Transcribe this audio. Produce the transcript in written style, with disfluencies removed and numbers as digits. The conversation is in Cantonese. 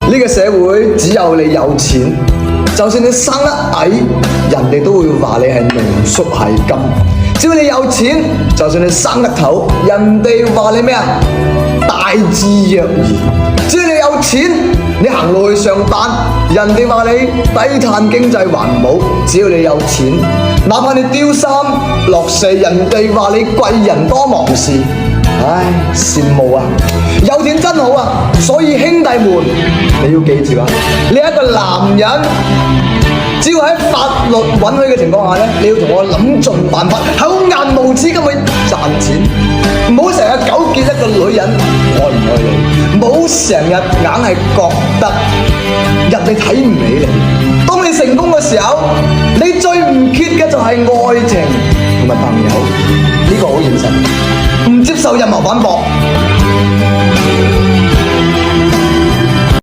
呢個社會只有你有錢，就算你生得矮，人哋都會話你係濃縮係金。只要你有錢，就算你生得頭，人哋話你咩啊？大智若愚。只要你有錢，你行路去上班，人哋話你低碳經濟環保。只要你有錢，哪怕你丟三落四，人哋話你貴人多忙事。唉，羨慕啊！有錢真好啊！所以兄弟們，你要記住啊！你一個男人，只要喺法律允許嘅情況下咧，你要同我諗盡辦法，厚顏無恥咁去賺錢，唔好成日糾結一個女人愛唔愛你，唔好成日硬係覺得人哋睇唔起你。當你成功嘅時候，你最唔缺嘅就係愛情同埋朋友，呢個好現實，唔接受任何反駁。